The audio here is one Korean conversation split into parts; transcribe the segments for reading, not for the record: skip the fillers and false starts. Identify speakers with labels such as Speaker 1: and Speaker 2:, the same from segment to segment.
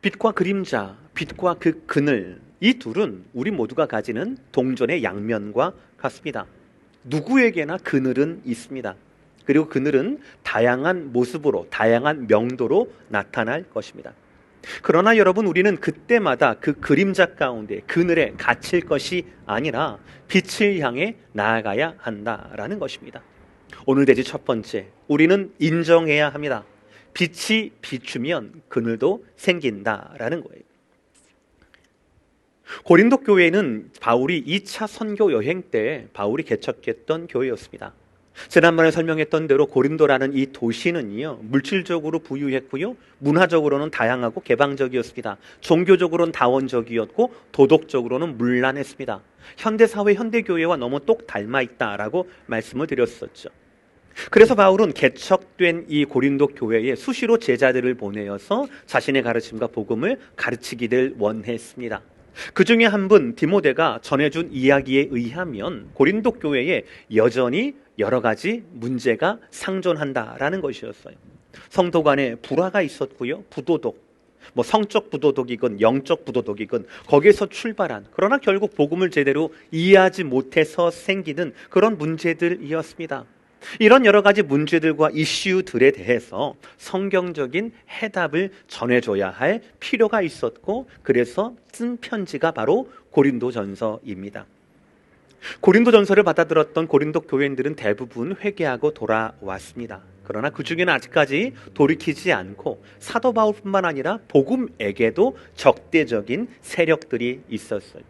Speaker 1: 빛과 그림자, 빛과 그 그늘, 이 둘은 우리 모두가 가지는 동전의 양면과 같습니다. 누구에게나 그늘은 있습니다. 그리고 그늘은 다양한 모습으로, 다양한 명도로 나타날 것입니다. 그러나 여러분, 우리는 그때마다 그 그림자 가운데 그늘에 갇힐 것이 아니라 빛을 향해 나아가야 한다라는 것입니다. 오늘 대지 첫 번째, 우리는 인정해야 합니다. 빛이 비추면 그늘도 생긴다라는 거예요. 고린도 교회는 바울이 2차 선교 여행 때 바울이 개척했던 교회였습니다. 지난번에 설명했던 대로 고린도라는 이 도시는요, 물질적으로 부유했고요, 문화적으로는 다양하고 개방적이었습니다. 종교적으로는 다원적이었고 도덕적으로는 문란했습니다. 현대사회, 현대교회와 너무 똑 닮아 있다라고 말씀을 드렸었죠. 그래서 바울은 개척된 이 고린도 교회에 수시로 제자들을 보내어서 자신의 가르침과 복음을 가르치기를 원했습니다. 그 중에 한 분 디모데가 전해준 이야기에 의하면 고린도 교회에 여전히 여러 가지 문제가 상존한다라는 것이었어요. 성도 간에 불화가 있었고요, 부도덕, 성적 부도덕이건 영적 부도덕이건 거기에서 출발한, 그러나 결국 복음을 제대로 이해하지 못해서 생기는 그런 문제들이었습니다. 이런 여러 가지 문제들과 이슈들에 대해서 성경적인 해답을 전해줘야 할 필요가 있었고, 그래서 쓴 편지가 바로 고린도전서입니다. 고린도전서를 받아들었던 고린도 교회인들은 대부분 회개하고 돌아왔습니다. 그러나 그 중에는 아직까지 돌이키지 않고 사도 바울뿐만 아니라 복음에게도 적대적인 세력들이 있었어요.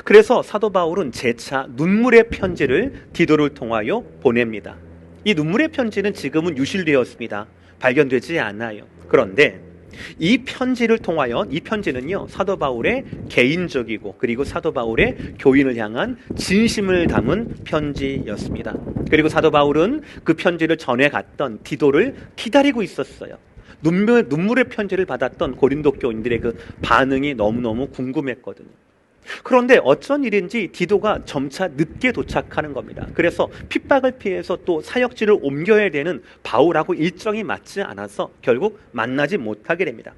Speaker 1: 그래서 사도 바울은 재차 눈물의 편지를 디도를 통하여 보냅니다. 이 눈물의 편지는 지금은 유실되었습니다. 발견되지 않아요. 그런데 이 편지를 통하여, 이 편지는요, 사도 바울의 개인적이고 그리고 사도 바울의 교인을 향한 진심을 담은 편지였습니다. 그리고 사도 바울은 그 편지를 전해갔던 디도를 기다리고 있었어요. 눈물의 편지를 받았던 고린도 교인들의 그 반응이 너무너무 궁금했거든요. 그런데 어쩐 일인지 디도가 점차 늦게 도착하는 겁니다. 그래서 핍박을 피해서 또 사역지를 옮겨야 되는 바울하고 일정이 맞지 않아서 결국 만나지 못하게 됩니다.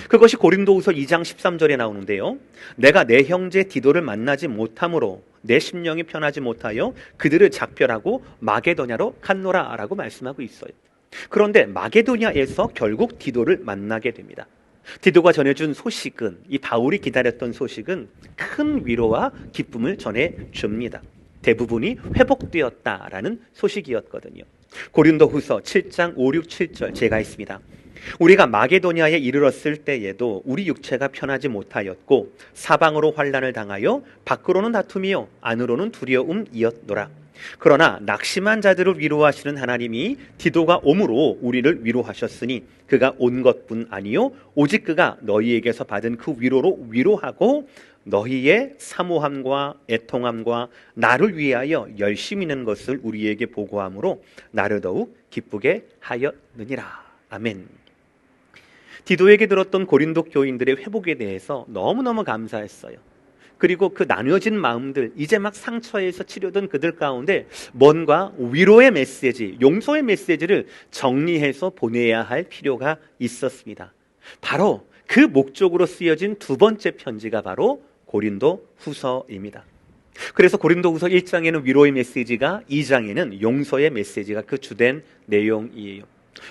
Speaker 1: 그것이 고린도후서 2장 13절에 나오는데요, 내가 내 형제 디도를 만나지 못함으로 내 심령이 편하지 못하여 그들을 작별하고 마게도냐로 갔노라 라고 말씀하고 있어요. 그런데 마게도냐에서 결국 디도를 만나게 됩니다. 디도가 전해준 소식은, 이 바울이 기다렸던 소식은 큰 위로와 기쁨을 전해줍니다. 대부분이 회복되었다라는 소식이었거든요. 고린도후서 7장 5, 6, 7절 제가 있습니다. 우리가 마게도냐에 이르렀을 때에도 우리 육체가 편하지 못하였고 사방으로 환난을 당하여 밖으로는 다툼이요 안으로는 두려움이었노라. 그러나 낙심한 자들을 위로하시는 하나님이 디도가 옴으로 우리를 위로하셨으니 그가 온 것뿐 아니요 오직 그가 너희에게서 받은 그 위로로 위로하고 너희의 사모함과 애통함과 나를 위하여 열심히 있는 것을 우리에게 보고함으로 나를 더욱 기쁘게 하였느니라. 아멘. 디도에게 들었던 고린도 교인들의 회복에 대해서 너무너무 감사했어요. 그리고 그 나뉘어진 마음들, 이제 막 상처에서 치료된 그들 가운데 뭔가 위로의 메시지, 용서의 메시지를 정리해서 보내야 할 필요가 있었습니다. 바로 그 목적으로 쓰여진 두 번째 편지가 바로 고린도 후서입니다. 그래서 고린도 후서 1장에는 위로의 메시지가, 2장에는 용서의 메시지가 그 주된 내용이에요.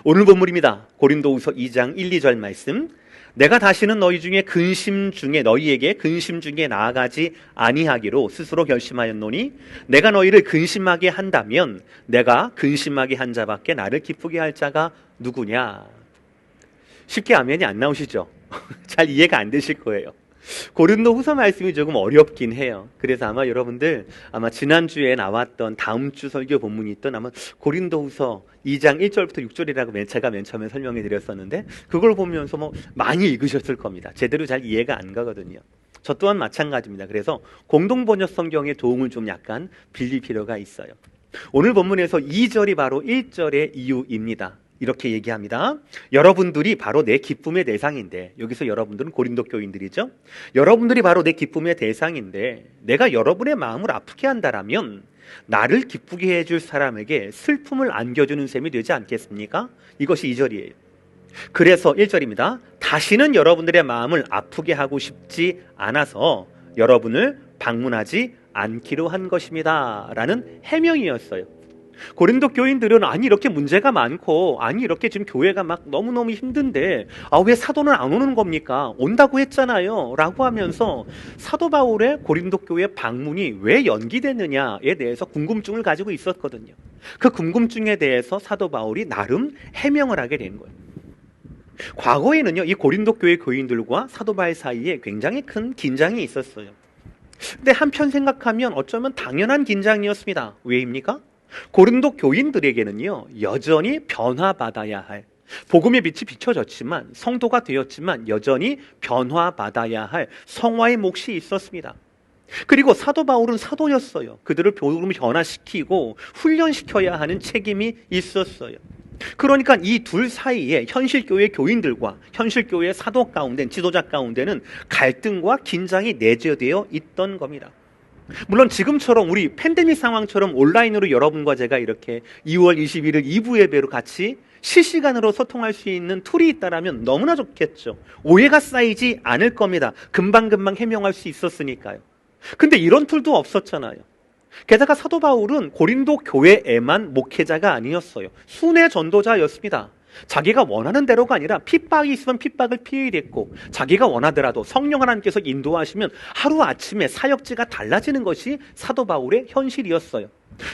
Speaker 1: 오늘 본문입니다. 고린도 후서 2장 1, 2절 말씀. 내가 다시는 너희에게 근심 중에 나아가지 아니하기로 스스로 결심하였노니 내가 너희를 근심하게 한다면 내가 근심하게 한 자밖에 나를 기쁘게 할 자가 누구냐. 쉽게 아멘이 안 나오시죠? 잘 이해가 안 되실 거예요. 고린도 후서 말씀이 조금 어렵긴 해요. 그래서 아마 여러분들 지난주에 나왔던 다음 주 설교 본문이 있던 고린도 후서 2장 1절부터 6절이라고 제가 맨 처음에 설명해 드렸었는데 그걸 보면서 많이 읽으셨을 겁니다. 제대로 잘 이해가 안 가거든요. 저 또한 마찬가지입니다. 그래서 공동번역 성경의 도움을 좀 약간 빌릴 필요가 있어요. 오늘 본문에서 2절이 바로 1절의 이유입니다. 이렇게 얘기합니다. 여러분들이 바로 내 기쁨의 대상인데, 여기서 여러분들은 고린도 교인들이죠. 여러분들이 바로 내 기쁨의 대상인데 내가 여러분의 마음을 아프게 한다라면 나를 기쁘게 해줄 사람에게 슬픔을 안겨주는 셈이 되지 않겠습니까? 이것이 2절이에요. 그래서 1절입니다. 다시는 여러분들의 마음을 아프게 하고 싶지 않아서 여러분을 방문하지 않기로 한 것입니다. 라는 해명이었어요. 고린도 교인들은 아니 이렇게 문제가 많고 아니 이렇게 지금 교회가 막 너무너무 힘든데 왜 사도는 안 오는 겁니까? 온다고 했잖아요. 라고 하면서 사도 바울의 고린도 교회 방문이 왜 연기됐느냐에 대해서 궁금증을 가지고 있었거든요. 그 궁금증에 대해서 사도 바울이 나름 해명을 하게 된 거예요. 과거에는요, 이 고린도 교회 교인들과 사도 바울 사이에 굉장히 큰 긴장이 있었어요. 근데 한편 생각하면 어쩌면 당연한 긴장이었습니다. 왜입니까? 고린도 교인들에게는요, 여전히 변화받아야 할, 복음의 빛이 비춰졌지만, 성도가 되었지만 여전히 변화받아야 할 성화의 몫이 있었습니다. 그리고 사도 바울은 사도였어요. 그들을 복음을 변화시키고 훈련시켜야 하는 책임이 있었어요. 그러니까 이 둘 사이에 현실교회 교인들과 현실교회 사도 가운데, 지도자 가운데는 갈등과 긴장이 내재되어 있던 겁니다. 물론 지금처럼 우리 팬데믹 상황처럼 온라인으로 여러분과 제가 이렇게 2월 21일 2부 예배로 같이 실시간으로 소통할 수 있는 툴이 있다면 너무나 좋겠죠. 오해가 쌓이지 않을 겁니다. 금방금방 해명할 수 있었으니까요. 근데 이런 툴도 없었잖아요. 게다가 사도 바울은 고린도 교회에만 목회자가 아니었어요. 순회 전도자였습니다. 자기가 원하는 대로가 아니라 핍박이 있으면 핍박을 피해야 됐고, 자기가 원하더라도 성령 하나님께서 인도하시면 하루아침에 사역지가 달라지는 것이 사도 바울의 현실이었어요.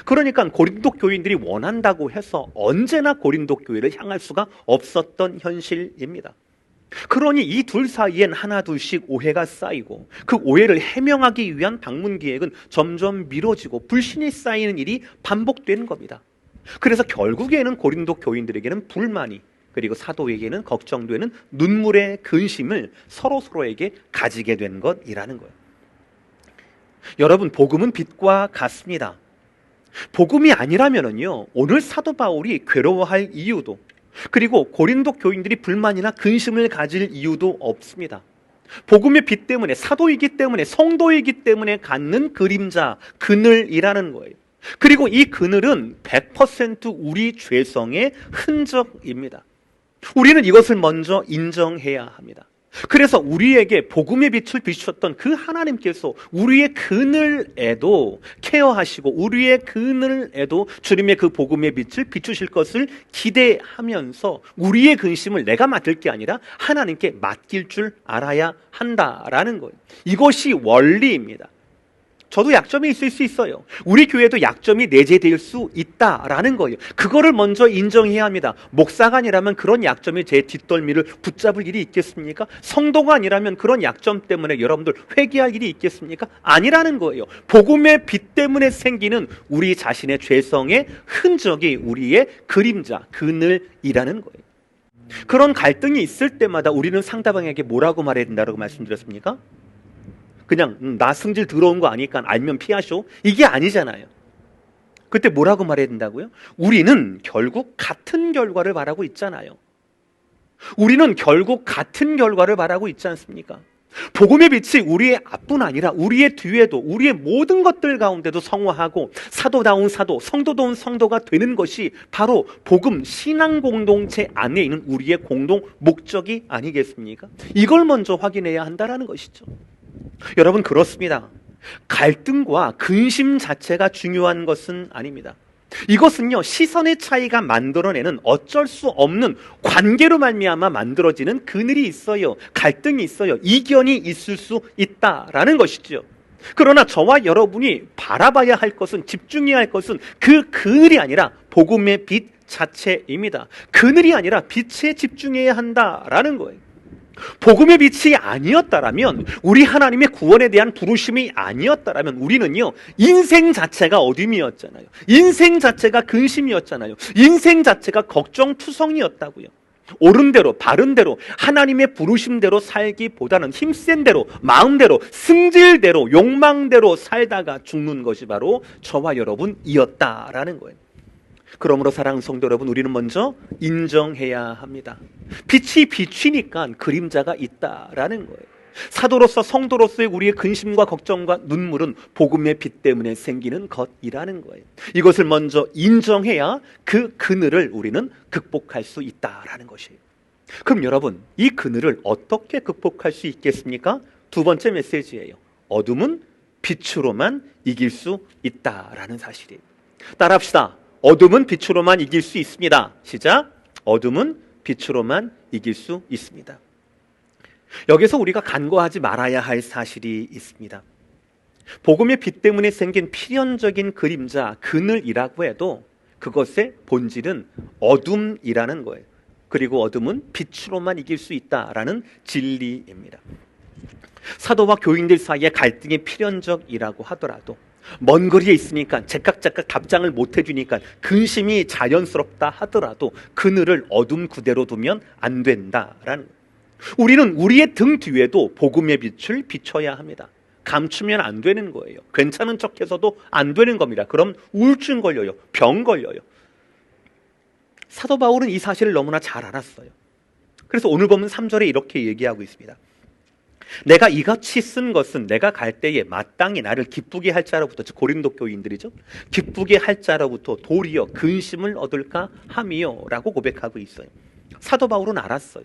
Speaker 1: 그러니까 고린도 교인들이 원한다고 해서 언제나 고린도 교회를 향할 수가 없었던 현실입니다. 그러니 이 둘 사이엔 하나 둘씩 오해가 쌓이고 그 오해를 해명하기 위한 방문 계획은 점점 미뤄지고 불신이 쌓이는 일이 반복되는 겁니다. 그래서 결국에는 고린도 교인들에게는 불만이, 그리고 사도에게는 걱정되는 눈물의 근심을 서로에게 가지게 된 것이라는 거예요. 여러분, 복음은 빛과 같습니다. 복음이 아니라면요, 오늘 사도 바울이 괴로워할 이유도, 그리고 고린도 교인들이 불만이나 근심을 가질 이유도 없습니다. 복음의 빛 때문에, 사도이기 때문에, 성도이기 때문에 갖는 그림자, 그늘이라는 거예요. 그리고 이 그늘은 100% 우리 죄성의 흔적입니다. 우리는 이것을 먼저 인정해야 합니다. 그래서 우리에게 복음의 빛을 비추셨던 그 하나님께서 우리의 그늘에도 케어하시고 우리의 그늘에도 주님의 그 복음의 빛을 비추실 것을 기대하면서 우리의 근심을 내가 맡을 게 아니라 하나님께 맡길 줄 알아야 한다라는 거예요. 이것이 원리입니다. 저도 약점이 있을 수 있어요. 우리 교회도 약점이 내재될 수 있다라는 거예요. 그거를 먼저 인정해야 합니다. 목사가 아니라면 그런 약점이 제 뒷덜미를 붙잡을 일이 있겠습니까? 성도가 아니라면 그런 약점 때문에 여러분들 회개할 일이 있겠습니까? 아니라는 거예요. 복음의 빛 때문에 생기는 우리 자신의 죄성의 흔적이 우리의 그림자, 그늘이라는 거예요. 그런 갈등이 있을 때마다 우리는 상대방에게 뭐라고 말해야 된다고 말씀드렸습니까? 그냥 나 승질 들어온 거 아니까 알면 피하쇼, 이게 아니잖아요. 그때 뭐라고 말해야 된다고요? 우리는 결국 같은 결과를 바라고 있잖아요. 우리는 결국 같은 결과를 바라고 있지 않습니까? 복음의 빛이 우리의 앞뿐 아니라 우리의 뒤에도, 우리의 모든 것들 가운데도 성화하고 사도다운 사도, 성도다운 성도가 되는 것이 바로 복음 신앙 공동체 안에 있는 우리의 공동 목적이 아니겠습니까? 이걸 먼저 확인해야 한다는 것이죠. 여러분, 그렇습니다. 갈등과 근심 자체가 중요한 것은 아닙니다. 이것은요, 시선의 차이가 만들어내는 어쩔 수 없는 관계로 말미암아 만들어지는 그늘이 있어요. 갈등이 있어요. 이견이 있을 수 있다라는 것이죠. 그러나 저와 여러분이 바라봐야 할 것은, 집중해야 할 것은 그 그늘이 아니라 복음의 빛 자체입니다. 그늘이 아니라 빛에 집중해야 한다라는 거예요. 복음의 빛이 아니었다라면, 우리 하나님의 구원에 대한 부르심이 아니었다라면 우리는요, 인생 자체가 어둠이었잖아요. 인생 자체가 근심이었잖아요. 인생 자체가 걱정투성이었다고요. 옳은 대로, 바른 대로, 하나님의 부르심대로 살기보다는 힘센 대로, 마음대로, 승질대로, 욕망대로 살다가 죽는 것이 바로 저와 여러분이었다라는 거예요. 그러므로 사랑하는 성도 여러분, 우리는 먼저 인정해야 합니다. 빛이 비추니까 그림자가 있다라는 거예요. 사도로서, 성도로서의 우리의 근심과 걱정과 눈물은 복음의 빛 때문에 생기는 것이라는 거예요. 이것을 먼저 인정해야 그 그늘을 우리는 극복할 수 있다라는 것이에요. 그럼 여러분, 이 그늘을 어떻게 극복할 수 있겠습니까? 두 번째 메시지예요. 어둠은 빛으로만 이길 수 있다라는 사실이에요. 따라합시다. 어둠은 빛으로만 이길 수 있습니다. 시작. 어둠은 빛으로만 이길 수 있습니다. 여기서 우리가 간과하지 말아야 할 사실이 있습니다. 복음의 빛 때문에 생긴 필연적인 그림자, 그늘이라고 해도 그것의 본질은 어둠이라는 거예요. 그리고 어둠은 빛으로만 이길 수 있다라는 진리입니다. 사도와 교인들 사이의 갈등이 필연적이라고 하더라도 먼 거리에 있으니까 제깍 답장을 못 해주니까 근심이 자연스럽다 하더라도 그늘을 어둠 그대로 두면 안 된다라는 거예요. 우리는 우리의 등 뒤에도 복음의 빛을 비춰야 합니다. 감추면 안 되는 거예요. 괜찮은 척해서도 안 되는 겁니다. 그럼 우울증 걸려요. 병 걸려요. 사도 바울은 이 사실을 너무나 잘 알았어요. 그래서 오늘 보면 3절에 이렇게 얘기하고 있습니다. 내가 이같이 쓴 것은 내가 갈 때에 마땅히 나를 기쁘게 할 자로부터, 즉 고린도 교인들이죠, 기쁘게 할 자로부터 도리어 근심을 얻을까 함이요 라고 고백하고 있어요. 사도 바울은 알았어요.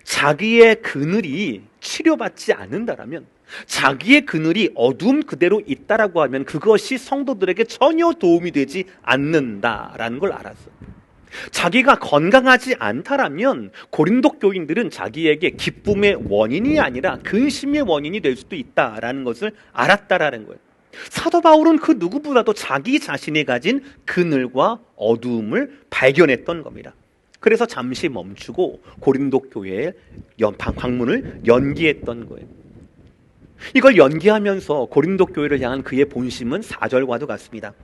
Speaker 1: 자기의 그늘이 치료받지 않는다라면, 자기의 그늘이 어둠 그대로 있다라고 하면 그것이 성도들에게 전혀 도움이 되지 않는다라는 걸 알았어요. 자기가 건강하지 않다라면 고린도 교인들은 자기에게 기쁨의 원인이 아니라 근심의 원인이 될 수도 있다라는 것을 알았다라는 거예요. 사도 바울은 그 누구보다도 자기 자신이 가진 그늘과 어두움을 발견했던 겁니다. 그래서 잠시 멈추고 고린도 교회의 방문을 연기했던 거예요. 이걸 연기하면서 고린도 교회를 향한 그의 본심은 4절과도 같습니다.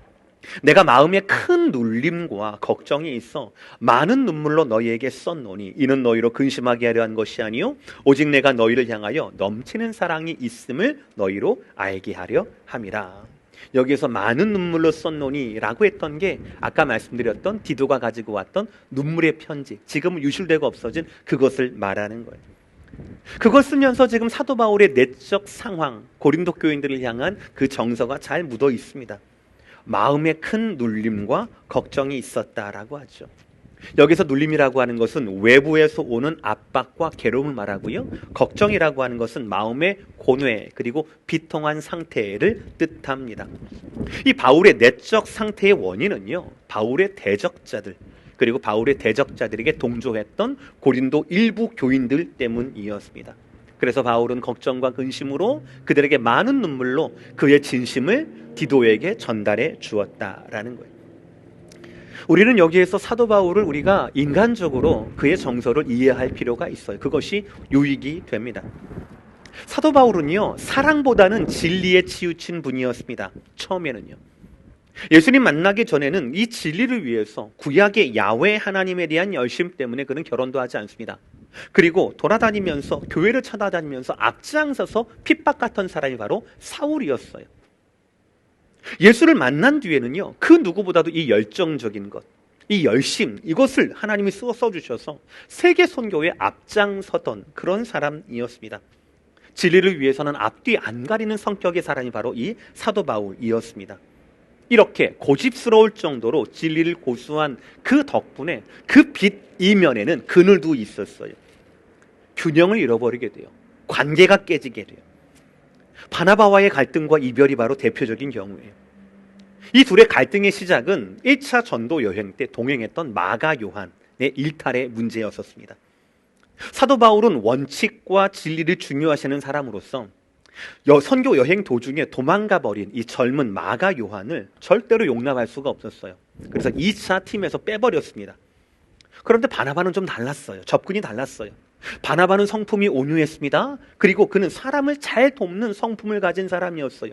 Speaker 1: 내가 마음에 큰 눌림과 걱정이 있어 많은 눈물로 너희에게 썼노니 이는 너희로 근심하게 하려 한 것이 아니요 오직 내가 너희를 향하여 넘치는 사랑이 있음을 너희로 알게 하려 함이라. 여기에서 많은 눈물로 썼노니 라고 했던 게 아까 말씀드렸던 디도가 가지고 왔던 눈물의 편지, 지금은 유실되고 없어진 그것을 말하는 거예요. 그걸 쓰면서 지금 사도 바울의 내적 상황, 고린도 교인들을 향한 그 정서가 잘 묻어 있습니다. 마음에 큰 눌림과 걱정이 있었다라고 하죠. 여기서 눌림이라고 하는 것은 외부에서 오는 압박과 괴로움을 말하고요, 걱정이라고 하는 것은 마음의 고뇌 그리고 비통한 상태를 뜻합니다. 이 바울의 내적 상태의 원인은요, 바울의 대적자들 그리고 바울의 대적자들에게 동조했던 고린도 일부 교인들 때문이었습니다. 그래서 바울은 걱정과 근심으로 그들에게 많은 눈물로 그의 진심을 디도에게 전달해 주었다라는 거예요. 우리는 여기에서 사도 바울을 우리가 인간적으로 그의 정서를 이해할 필요가 있어요. 그것이 유익이 됩니다. 사도 바울은요, 사랑보다는 진리에 치우친 분이었습니다. 처음에는요. 예수님 만나기 전에는 이 진리를 위해서 구약의 야훼 하나님에 대한 열심 때문에 그는 결혼도 하지 않습니다. 그리고 돌아다니면서 교회를 찾아다니면서 앞장서서 핍박했던 사람이 바로 사울이었어요. 예수를 만난 뒤에는요, 그 누구보다도 이 열정적인 것, 이 열심, 이것을 하나님이 써주셔서 세계 선교에 앞장서던 그런 사람이었습니다. 진리를 위해서는 앞뒤 안 가리는 성격의 사람이 바로 이 사도 바울이었습니다. 이렇게 고집스러울 정도로 진리를 고수한 그 덕분에 그 빛 이면에는 그늘도 있었어요. 균형을 잃어버리게 돼요. 관계가 깨지게 돼요. 바나바와의 갈등과 이별이 바로 대표적인 경우예요. 이 둘의 갈등의 시작은 1차 전도 여행 때 동행했던 마가 요한의 일탈의 문제였었습니다. 사도 바울은 원칙과 진리를 중요하시는 사람으로서 선교 여행 도중에 도망가 버린 이 젊은 마가 요한을 절대로 용납할 수가 없었어요. 그래서 2차 팀에서 빼버렸습니다. 그런데 바나바는 좀 달랐어요. 접근이 달랐어요. 바나바는 성품이 온유했습니다. 그리고 그는 사람을 잘 돕는 성품을 가진 사람이었어요.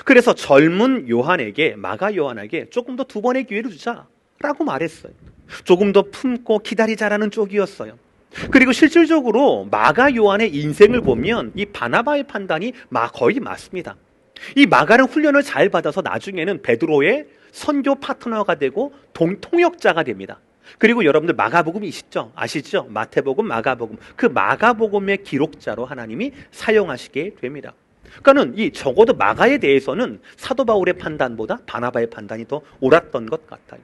Speaker 1: 그래서 젊은 요한에게, 마가 요한에게 조금 더 두 번의 기회를 주자라고 말했어요. 조금 더 품고 기다리자라는 쪽이었어요. 그리고 실질적으로 마가 요한의 인생을 보면 이 바나바의 판단이 거의 맞습니다. 이 마가는 훈련을 잘 받아서 나중에는 베드로의 선교 파트너가 되고 통역자가 됩니다. 그리고 여러분들 마가복음 아시죠? 마태복음, 마가복음. 그 마가복음의 기록자로 하나님이 사용하시게 됩니다. 그러니까는 이 적어도 마가에 대해서는 사도 바울의 판단보다 바나바의 판단이 더 옳았던 것 같아요.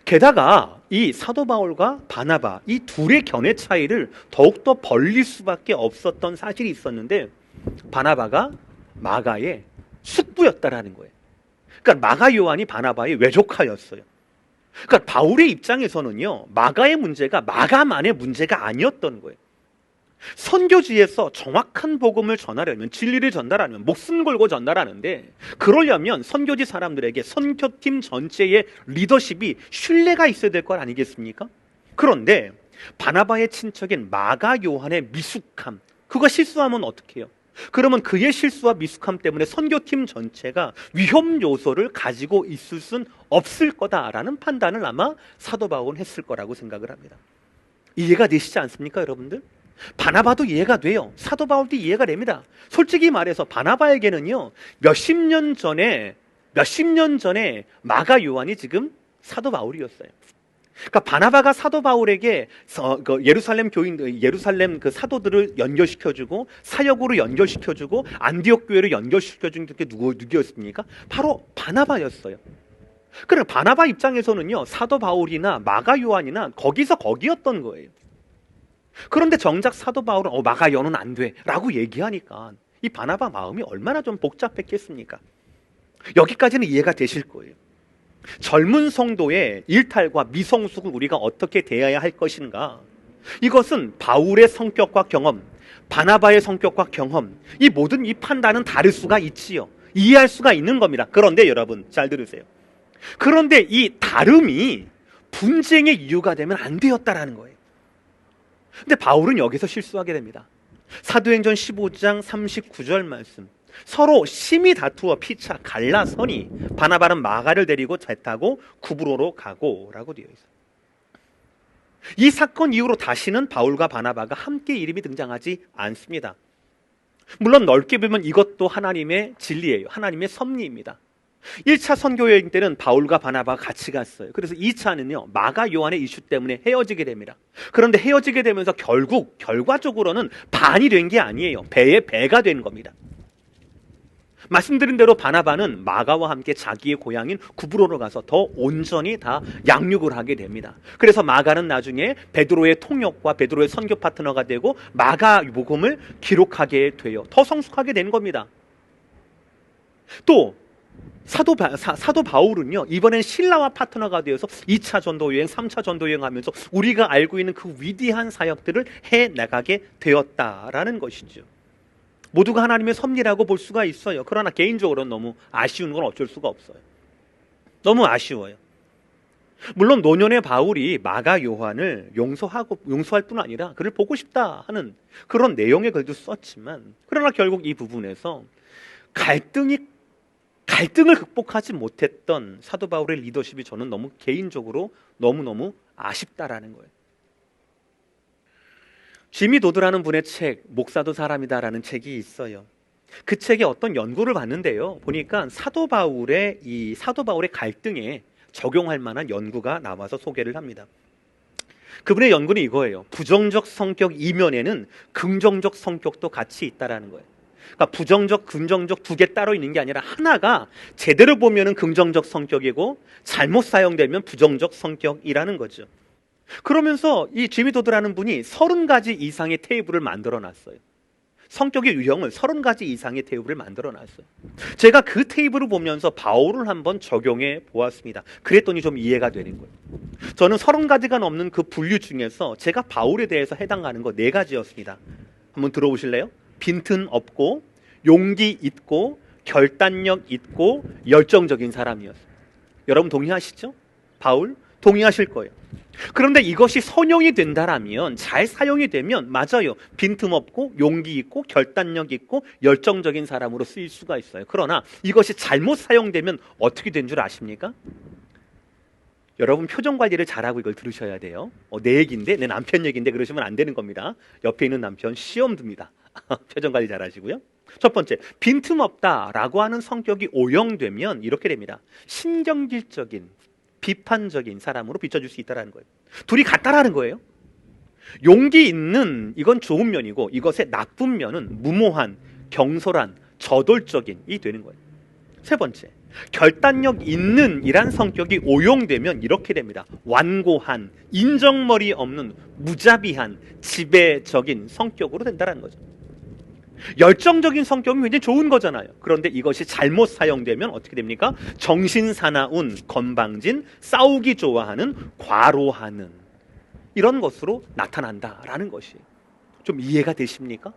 Speaker 1: 게다가 이 사도 바울과 바나바 이 둘의 견해 차이를 더욱더 벌릴 수밖에 없었던 사실이 있었는데, 바나바가 마가의 숙부였다라는 거예요. 그러니까 마가 요한이 바나바의 외조카였어요. 그러니까 바울의 입장에서는요, 마가의 문제가 마가만의 문제가 아니었던 거예요. 선교지에서 정확한 복음을 전하려면, 진리를 전달하려면 목숨 걸고 전달하는데, 그러려면 선교지 사람들에게 선교팀 전체의 리더십이 신뢰가 있어야 될 것 아니겠습니까? 그런데 바나바의 친척인 마가 요한의 미숙함, 그거 실수하면 어떡해요? 그러면 그의 실수와 미숙함 때문에 선교팀 전체가 위험 요소를 가지고 있을 순 없을 거다라는 판단을 아마 사도 바울은 했을 거라고 생각을 합니다. 이해가 되시지 않습니까, 여러분들? 바나바도 이해가 돼요. 사도 바울도 이해가 됩니다. 솔직히 말해서 바나바에게는요, 몇십 년 전에 마가 요한이 지금 사도 바울이었어요. 그러니까 바나바가 사도 바울에게 예루살렘 그 사도들을 연결시켜주고 사역으로 연결시켜주고 안디옥 교회를 연결시켜준 게 누구였습니까? 바로 바나바였어요. 그럼 바나바 입장에서는요, 사도 바울이나 마가 요한이나 거기였던 거예요. 그런데 정작 사도 바울은 마가 요한은 안 돼 라고 얘기하니까 이 바나바 마음이 얼마나 좀 복잡했겠습니까? 여기까지는 이해가 되실 거예요. 젊은 성도의 일탈과 미성숙을 우리가 어떻게 대해야 할 것인가, 이것은 바울의 성격과 경험, 바나바의 성격과 경험, 이 모든 이 판단은 다를 수가 있지요. 이해할 수가 있는 겁니다. 그런데 여러분 잘 들으세요. 그런데 이 다름이 분쟁의 이유가 되면 안 되었다라는 거예요. 근데 바울은 여기서 실수하게 됩니다. 사도행전 15장 39절 말씀, 서로 심히 다투어 피차 갈라서니 바나바는 마가를 데리고 배 타고 구브로로 가고 라고 되어 있어요. 이 사건 이후로 다시는 바울과 바나바가 함께 이름이 등장하지 않습니다. 물론 넓게 보면 이것도 하나님의 진리예요. 하나님의 섭리입니다. 1차 선교여행 때는 바울과 바나바가 같이 갔어요. 그래서 2차는요, 마가 요한의 이슈 때문에 헤어지게 됩니다. 그런데 헤어지게 되면서 결과적으로는 반이 된 게 아니에요. 배의 배가 된 겁니다. 말씀드린 대로 바나바는 마가와 함께 자기의 고향인 구브로로 가서 더 온전히 다 양육을 하게 됩니다. 그래서 마가는 나중에 베드로의 통역과 베드로의 선교 파트너가 되고 마가 복음을 기록하게 돼요. 더 성숙하게 된 겁니다. 또 사도 바울은요, 이번엔 신라와 파트너가 되어서 2차 전도여행, 3차 전도여행 하면서 우리가 알고 있는 그 위대한 사역들을 해나가게 되었다라는 것이죠. 모두가 하나님의 섭리라고 볼 수가 있어요. 그러나 개인적으로는 너무 아쉬운 건 어쩔 수가 없어요. 너무 아쉬워요. 물론 노년의 바울이 마가 요한을 용서할 뿐 아니라 그를 보고 싶다 하는 그런 내용의 글도 썼지만, 그러나 결국 이 부분에서 갈등을 극복하지 못했던 사도 바울의 리더십이 저는 너무 개인적으로 너무너무 아쉽다라는 거예요. 지미 도드라는 분의 책, 목사도 사람이다라는 책이 있어요. 그 책에 어떤 연구를 봤는데요, 보니까 사도 바울의 갈등에 적용할 만한 연구가 나와서 소개를 합니다. 그분의 연구는 이거예요. 부정적 성격 이면에는 긍정적 성격도 같이 있다라는 거예요. 그러니까 부정적, 긍정적 두 개 따로 있는 게 아니라 하나가 제대로 보면은 긍정적 성격이고 잘못 사용되면 부정적 성격이라는 거죠. 그러면서 이 지미 도드라는 분이 30가지 이상의 테이블을 만들어 놨어요. 성격의 유형을 30가지 이상의 테이블을 만들어 놨어요. 제가 그 테이블을 보면서 바울을 한번 적용해 보았습니다. 그랬더니 좀 이해가 되는 거예요. 저는 30가지가 넘는 그 분류 중에서 제가 바울에 대해서 해당하는 거 4가지였습니다. 한번 들어보실래요? 빈틈 없고, 용기 있고, 결단력 있고, 열정적인 사람이었어요. 여러분 동의하시죠? 바울 동의하실 거예요. 그런데 이것이 선용이 된다라면, 잘 사용이 되면 맞아요. 빈틈 없고, 용기 있고, 결단력 있고, 열정적인 사람으로 쓰일 수가 있어요. 그러나 이것이 잘못 사용되면 어떻게 된 줄 아십니까? 여러분 표정 관리를 잘하고 이걸 들으셔야 돼요. 내 얘기인데, 내 남편 얘기인데 그러시면 안 되는 겁니다. 옆에 있는 남편 시험 듭니다. 표정 관리 잘하시고요. 첫 번째, 빈틈 없다라고 하는 성격이 오형되면 이렇게 됩니다. 신경질적인, 비판적인 사람으로 비춰줄 수 있다는 거예요. 둘이 같다라는 거예요. 용기 있는, 이건 좋은 면이고, 이것의 나쁜 면은 무모한, 경솔한, 저돌적인이 되는 거예요. 세 번째, 결단력 있는 이란 성격이 오용되면 이렇게 됩니다. 완고한, 인정머리 없는, 무자비한, 지배적인 성격으로 된다는 거죠. 열정적인 성격은 굉장히 좋은 거잖아요. 그런데 이것이 잘못 사용되면 어떻게 됩니까? 정신사나운, 건방진, 싸우기 좋아하는, 과로하는 이런 것으로 나타난다라는 것이 좀 이해가 되십니까?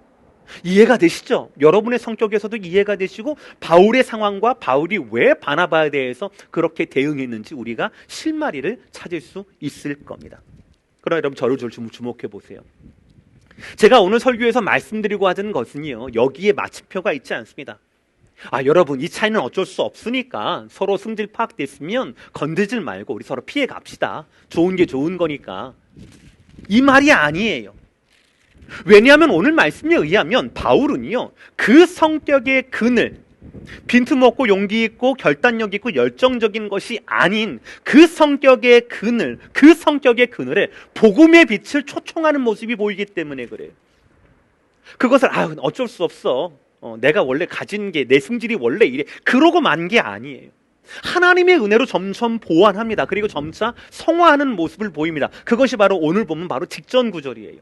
Speaker 1: 이해가 되시죠? 여러분의 성격에서도 이해가 되시고 바울의 상황과 바울이 왜 바나바에 대해서 그렇게 대응했는지 우리가 실마리를 찾을 수 있을 겁니다. 그러나 여러분 저를 좀 주목해 보세요. 제가 오늘 설교에서 말씀드리고 하는 것은요, 여기에 마침표가 있지 않습니다. 여러분 이 차이는 어쩔 수 없으니까 서로 승질 파악됐으면 건드질 말고 우리 서로 피해 갑시다. 좋은 게 좋은 거니까. 이 말이 아니에요. 왜냐하면 오늘 말씀에 의하면 바울은요, 그 성격의 근을, 빈틈없고 용기 있고 결단력 있고 열정적인 것이 아닌 그 성격의 근을, 그 성격의 그늘에 복음의 빛을 초청하는 모습이 보이기 때문에 그래요. 그것을 어쩔 수 없어, 내가 원래 가진 게, 내 성질이 원래 이래, 그러고 만 게 아니에요. 하나님의 은혜로 점점 보완합니다. 그리고 점차 성화하는 모습을 보입니다. 그것이 바로 오늘 보면 바로 직전 구절이에요.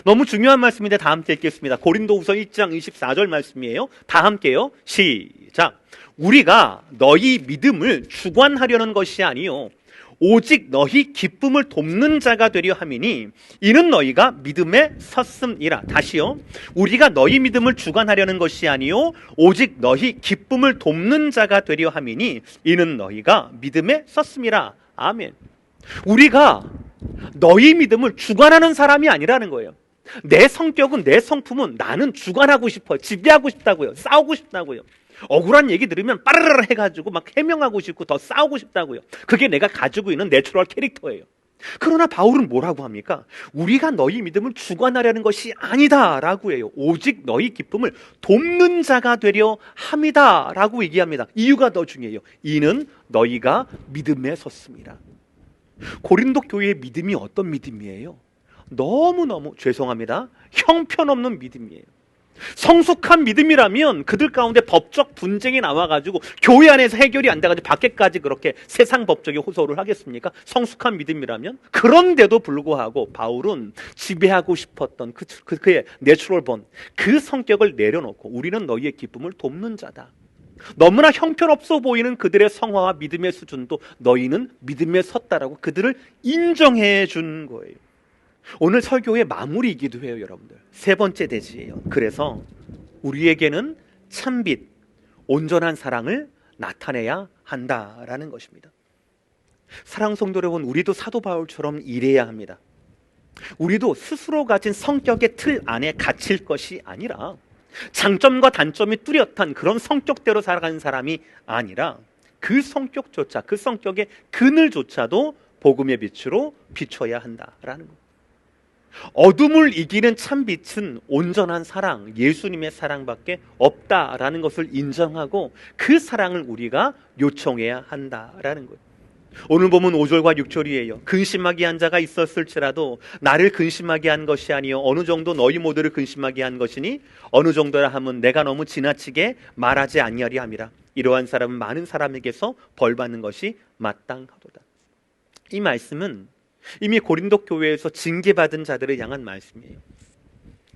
Speaker 1: 너무 중요한 말씀인데 다 함께 읽겠습니다. 고린도후서 1장 24절 말씀이에요. 다 함께요. 시작. 우리가 너희 믿음을 주관하려는 것이 아니요 오직 너희 기쁨을 돕는 자가 되려 함이니 이는 너희가 믿음에 섰음이라. 다시요. 우리가 너희 믿음을 주관하려는 것이 아니요 오직 너희 기쁨을 돕는 자가 되려 함이니 이는 너희가 믿음에 섰음이라. 아멘. 우리가 너희 믿음을 주관하는 사람이 아니라는 거예요. 내 성격은, 내 성품은 나는 주관하고 싶어요. 지배하고 싶다고요. 싸우고 싶다고요. 억울한 얘기 들으면 빠르르 해가지고 막 해명하고 싶고 더 싸우고 싶다고요. 그게 내가 가지고 있는 내추럴 캐릭터예요. 그러나 바울은 뭐라고 합니까? 우리가 너희 믿음을 주관하려는 것이 아니다 라고 해요. 오직 너희 기쁨을 돕는 자가 되려 함이다 라고 얘기합니다. 이유가 더 중요해요. 이는 너희가 믿음에 섰습니다. 고린도 교회의 믿음이 어떤 믿음이에요? 너무너무 죄송합니다. 형편없는 믿음이에요. 성숙한 믿음이라면 그들 가운데 법적 분쟁이 나와가지고 교회 안에서 해결이 안 돼가지고 밖에까지 그렇게 세상 법적에 호소를 하겠습니까? 성숙한 믿음이라면? 그런데도 불구하고 바울은 지배하고 싶었던 그의 내추럴본, 그 성격을 내려놓고 우리는 너희의 기쁨을 돕는 자다. 너무나 형편없어 보이는 그들의 성화와 믿음의 수준도 너희는 믿음에 섰다라고 그들을 인정해 준 거예요. 오늘 설교의 마무리이기도 해요, 여러분들. 세 번째 대지예요. 그래서 우리에게는 참빛, 온전한 사랑을 나타내야 한다라는 것입니다. 사랑 성도 여러분, 우리도 사도 바울처럼 일해야 합니다. 우리도 스스로 가진 성격의 틀 안에 갇힐 것이 아니라 장점과 단점이 뚜렷한 그런 성격대로 살아가는 사람이 아니라 그 성격조차, 그 성격의 그늘조차도 복음의 빛으로 비춰야 한다라는 것. 어둠을 이기는 참빛은 온전한 사랑, 예수님의 사랑밖에 없다라는 것을 인정하고 그 사랑을 우리가 요청해야 한다라는 것. 오늘 보면 5절과 6절이에요. 근심하게 한 자가 있었을지라도 나를 근심하게 한 것이 아니요 어느 정도 너희 모두를 근심하게 한 것이니 어느 정도라 하면 내가 너무 지나치게 말하지 아니하리 함이라. 이러한 사람은 많은 사람에게서 벌받는 것이 마땅하도다. 이 말씀은 이미 고린도 교회에서 징계받은 자들을 향한 말씀이에요.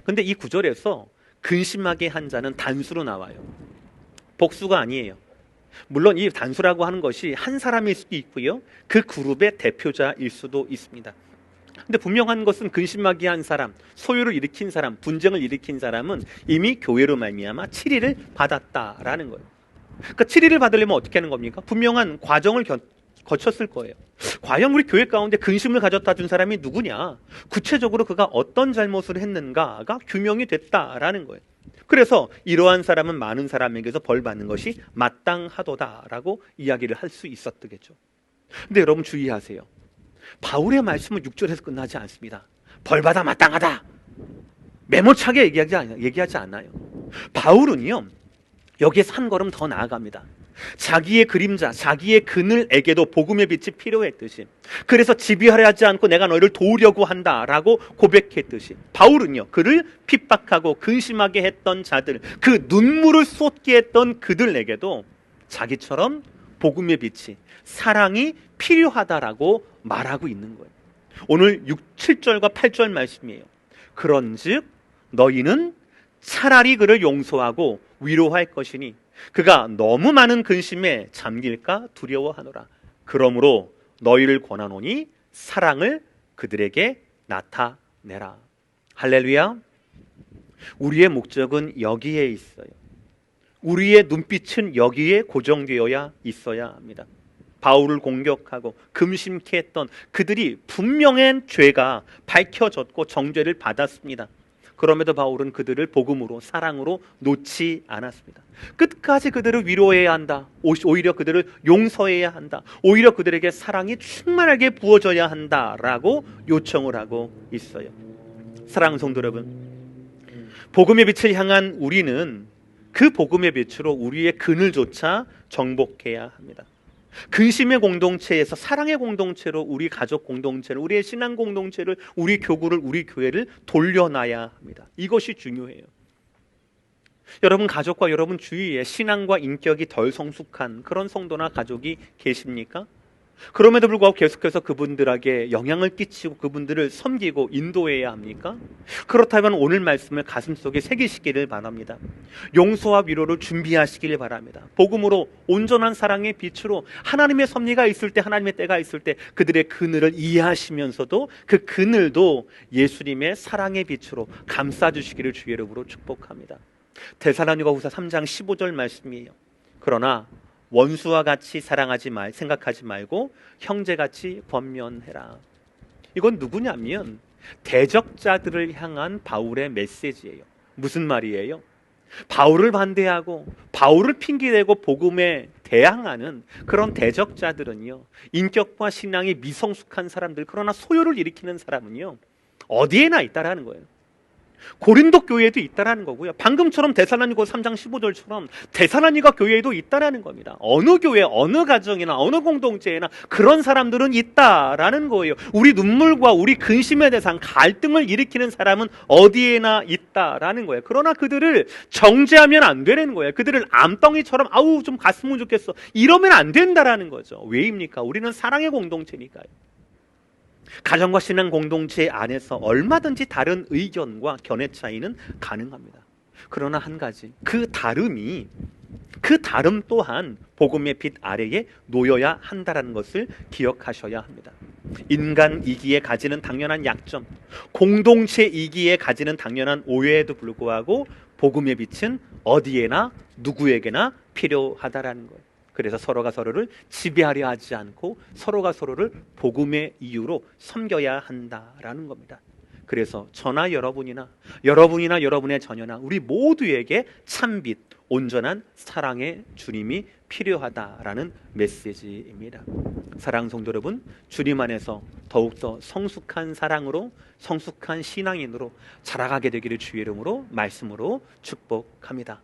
Speaker 1: 근데 이 구절에서 근심하게 한 자는 단수로 나와요. 복수가 아니에요. 물론 이 단수라고 하는 것이 한 사람일 수도 있고요, 그 그룹의 대표자일 수도 있습니다. 근데 분명한 것은 근심하게 한 사람, 소요를 일으킨 사람, 분쟁을 일으킨 사람은 이미 교회로 말미암아 치리를 받았다라는 거예요. 그러니까 치리를 받으려면 어떻게 하는 겁니까? 분명한 과정을 거쳤을 거예요. 과연 우리 교회 가운데 근심을 가졌다 준 사람이 누구냐? 구체적으로 그가 어떤 잘못을 했는가가 규명이 됐다라는 거예요. 그래서 이러한 사람은 많은 사람에게서 벌 받는 것이 마땅하도다라고 이야기를 할 수 있었겠죠. 근데 여러분 주의하세요. 바울의 말씀은 6절에서 끝나지 않습니다. 벌 받아 마땅하다. 매몰차게 얘기하지 않아요. 바울은요, 여기에서 한 걸음 더 나아갑니다. 자기의 그림자, 자기의 그늘에게도 복음의 빛이 필요했듯이, 그래서 지배하려 하지 않고 내가 너희를 도우려고 한다라고 고백했듯이 바울은요, 그를 핍박하고 근심하게 했던 자들, 그 눈물을 쏟게 했던 그들에게도 자기처럼 복음의 빛이, 사랑이 필요하다라고 말하고 있는 거예요. 오늘 7절과 8절 말씀이에요. 그런즉 너희는 차라리 그를 용서하고 위로할 것이니 그가 너무 많은 근심에 잠길까 두려워하노라. 그러므로 너희를 권하노니 사랑을 그들에게 나타내라. 할렐루야. 우리의 목적은 여기에 있어요. 우리의 눈빛은 여기에 고정되어야 있어야 합니다. 바울을 공격하고 금심케 했던 그들이 분명한 죄가 밝혀졌고 정죄를 받았습니다. 그럼에도 바울은 그들을 복음으로, 사랑으로 놓지 않았습니다. 끝까지 그들을 위로해야 한다. 오히려 그들을 용서해야 한다. 오히려 그들에게 사랑이 충만하게 부어져야 한다라고 요청을 하고 있어요. 사랑하는 성도 여러분, 복음의 빛을 향한 우리는 그 복음의 빛으로 우리의 그늘조차 정복해야 합니다. 근심의 공동체에서 사랑의 공동체로 우리 가족 공동체를, 우리의 신앙 공동체를, 우리 교구를, 우리 교회를 돌려놔야 합니다. 이것이 중요해요. 여러분 가족과 여러분 주위에 신앙과 인격이 덜 성숙한 그런 성도나 가족이 계십니까? 그럼에도 불구하고 계속해서 그분들에게 영향을 끼치고 그분들을 섬기고 인도해야 합니까? 그렇다면 오늘 말씀을 가슴속에 새기시기를 바랍니다. 용서와 위로를 준비하시기를 바랍니다. 복음으로 온전한 사랑의 빛으로 하나님의 섭리가 있을 때, 하나님의 때가 있을 때 그들의 그늘을 이해하시면서도 그 그늘도 예수님의 사랑의 빛으로 감싸주시기를 주의 이름으로 축복합니다. 데살로니가후서 3장 15절 말씀이에요. 그러나 원수와 같이 생각하지 말고 형제같이 권면해라. 이건 누구냐면 대적자들을 향한 바울의 메시지예요. 무슨 말이에요? 바울을 반대하고 바울을 핑계대고 복음에 대항하는 그런 대적자들은요, 인격과 신앙이 미성숙한 사람들, 그러나 소요를 일으키는 사람은요 어디에나 있다라는 거예요. 고린도 교회에도 있다라는 거고요. 방금처럼 데살로니가 3장 15절처럼 데살로니가 교회에도 있다라는 겁니다. 어느 교회, 어느 가정이나 어느 공동체에나 그런 사람들은 있다라는 거예요. 우리 눈물과 우리 근심의 대상, 갈등을 일으키는 사람은 어디에나 있다라는 거예요. 그러나 그들을 정죄하면 안 되는 거예요. 그들을 암덩이처럼 아우 좀 갔으면 좋겠어, 이러면 안 된다라는 거죠. 왜입니까? 우리는 사랑의 공동체니까요. 가정과 신앙 공동체 안에서 얼마든지 다른 의견과 견해 차이는 가능합니다. 그러나 한 가지, 그 다름 또한 복음의 빛 아래에 놓여야 한다는 것을 기억하셔야 합니다. 인간 이기에 가지는 당연한 약점, 공동체 이기에 가지는 당연한 오해에도 불구하고 복음의 빛은 어디에나 누구에게나 필요하다라는 거예요. 그래서 서로가 서로를 지배하려 하지 않고 서로가 서로를 복음의 이유로 섬겨야 한다라는 겁니다. 그래서 저나 여러분이나 여러분의 자녀나 우리 모두에게 참빛, 온전한 사랑의 주님이 필요하다라는 메시지입니다. 사랑하는 성도 여러분, 주님 안에서 더욱더 성숙한 사랑으로, 성숙한 신앙인으로 자라가게 되기를 주의 이름으로 말씀으로 축복합니다.